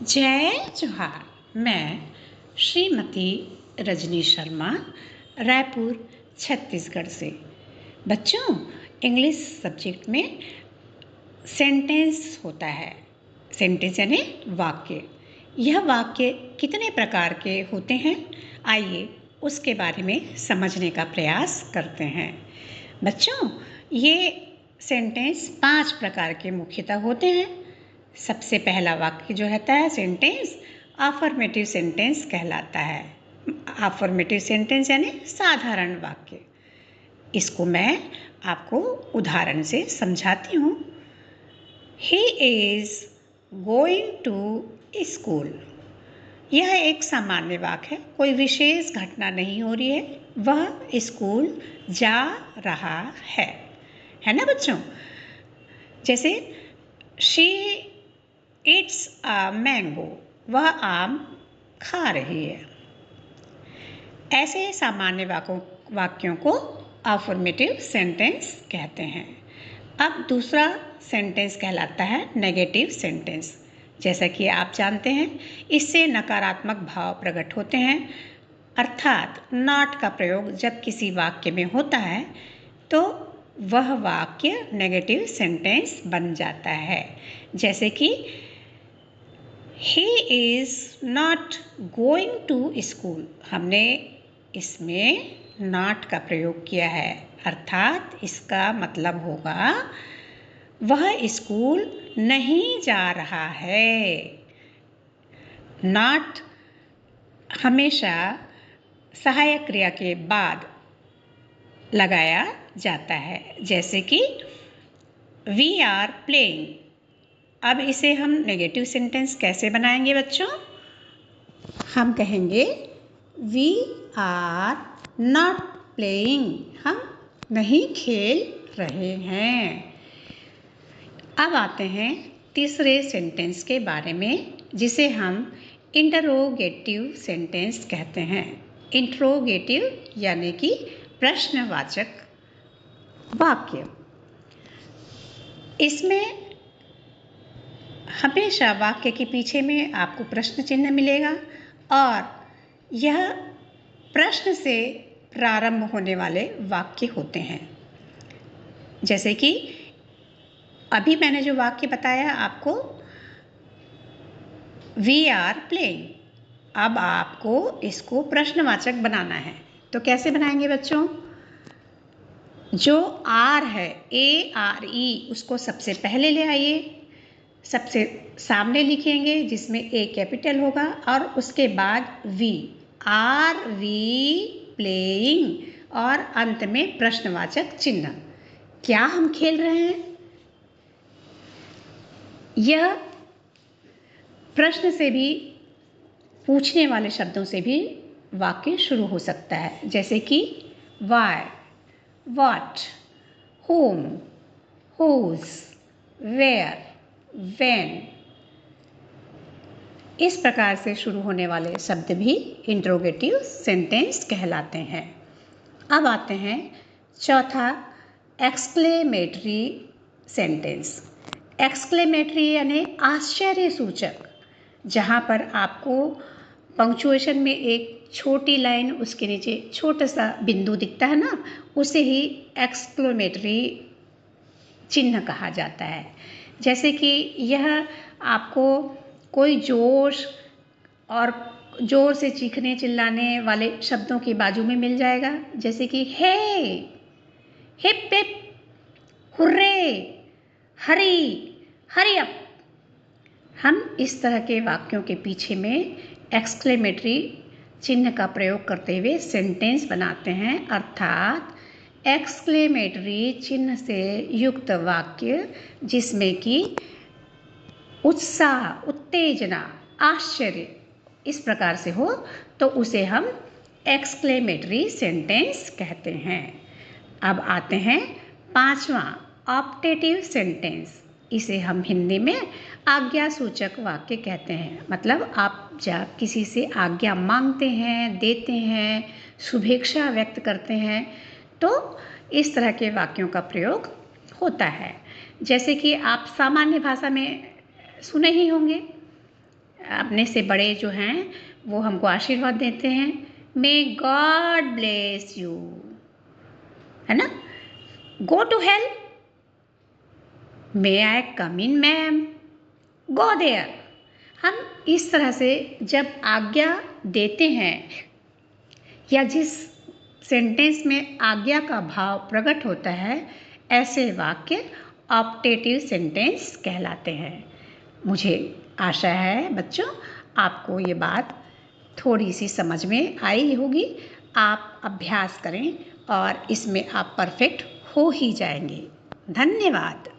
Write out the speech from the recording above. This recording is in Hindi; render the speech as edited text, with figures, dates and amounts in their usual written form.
जय जोहार। मैं श्रीमती रजनी शर्मा, रायपुर, छत्तीसगढ़ से। बच्चों, इंग्लिश सब्जेक्ट में सेंटेंस होता है। सेंटेंस यानी वाक्य। यह वाक्य कितने प्रकार के होते हैं, आइए उसके बारे में समझने का प्रयास करते हैं। बच्चों, ये सेंटेंस 5 प्रकार के मुख्यतः होते हैं। सबसे पहला वाक्य जो रहता है सेंटेंस, अफर्मेटिव सेंटेंस कहलाता है। अफर्मेटिव सेंटेंस यानी साधारण वाक्य। इसको मैं आपको उदाहरण से समझाती हूँ। He is going to school. यह एक सामान्य वाक्य है, कोई विशेष घटना नहीं हो रही है, वह स्कूल जा रहा है ना बच्चों। जैसे शी इट्स अ मैंगो, वह आम खा रही है। ऐसे सामान्य वाक्यों को अफर्मेटिव सेंटेंस कहते हैं। अब दूसरा सेंटेंस कहलाता है नेगेटिव सेंटेंस। जैसा कि आप जानते हैं, इससे नकारात्मक भाव प्रकट होते हैं। अर्थात नॉट का प्रयोग जब किसी वाक्य में होता है तो वह वाक्य नेगेटिव सेंटेंस बन जाता है। जैसे कि He is not going to school। हमने इसमें not का प्रयोग किया है, अर्थात इसका मतलब होगा वह स्कूल नहीं जा रहा है। not हमेशा सहायक क्रिया के बाद लगाया जाता है। जैसे कि we are playing। अब इसे हम नेगेटिव सेंटेंस कैसे बनाएंगे बच्चों? हम कहेंगे वी आर नॉट प्लेइंग। हम नहीं खेल रहे हैं। अब आते हैं तीसरे सेंटेंस के बारे में, जिसे हम इंटरोगेटिव सेंटेंस कहते हैं। इंट्रोगेटिव यानी कि प्रश्नवाचक वाक्य। इसमें हमेशा वाक्य के पीछे में आपको प्रश्न चिन्ह मिलेगा और यह प्रश्न से प्रारंभ होने वाले वाक्य होते हैं। जैसे कि अभी मैंने जो वाक्य बताया आपको, वी आर प्लेइंग। अब आपको इसको प्रश्नवाचक बनाना है। तो कैसे बनाएंगे बच्चों? जो आर है, ARE, उसको सबसे पहले ले आइए। सबसे सामने लिखेंगे जिसमें ए कैपिटल होगा और उसके बाद वी, आर वी प्लेइंग और अंत में प्रश्नवाचक चिन्ह। क्या हम खेल रहे हैं? यह प्रश्न से भी, पूछने वाले शब्दों से भी वाक्य शुरू हो सकता है। जैसे कि why, what, whom, whose, where, when। इस प्रकार से शुरू होने वाले शब्द भी इंट्रोगेटिव सेंटेंस कहलाते हैं। अब आते हैं चौथा, एक्सक्लेमेटरी सेंटेंस। एक्सक्लेमेटरी यानी आश्चर्यसूचक, जहाँ पर आपको पंक्चुएशन में एक छोटी लाइन, उसके नीचे छोटा सा बिंदु दिखता है ना, उसे ही एक्सक्लेमेटरी चिन्ह कहा जाता है। जैसे कि यह आपको कोई जोश और जोर से चीखने चिल्लाने वाले शब्दों के बाजू में मिल जाएगा। जैसे कि हे, हिप हिप, हुर्रे, हरी, हरी अप। हम इस तरह के वाक्यों के पीछे में एक्सक्लेमेटरी चिन्ह का प्रयोग करते हुए सेंटेंस बनाते हैं। अर्थात एक्सक्लेमेटरी चिन्ह से युक्त वाक्य जिसमें कि उत्साह, उत्तेजना, आश्चर्य इस प्रकार से हो तो उसे हम एक्सक्लेमेटरी सेंटेंस कहते हैं। अब आते हैं पांचवा, ऑप्टेटिव सेंटेंस। इसे हम हिंदी में आज्ञासूचक वाक्य कहते हैं। मतलब आप जब किसी से आज्ञा मांगते हैं, देते हैं, शुभेच्छा व्यक्त करते हैं, तो इस तरह के वाक्यों का प्रयोग होता है। जैसे कि आप सामान्य भाषा में सुने ही होंगे, अपने से बड़े जो हैं वो हमको आशीर्वाद देते हैं, मे गॉड ब्लेस यू, है ना। Go to hell, may I come in ma'am, go there. हम इस तरह से जब आज्ञा देते हैं या जिस सेंटेंस में आज्ञा का भाव प्रकट होता है, ऐसे वाक्य ऑप्टेटिव सेंटेंस कहलाते हैं। मुझे आशा है बच्चों आपको ये बात थोड़ी सी समझ में आई होगी। आप अभ्यास करें और इसमें आप परफेक्ट हो ही जाएंगे। धन्यवाद।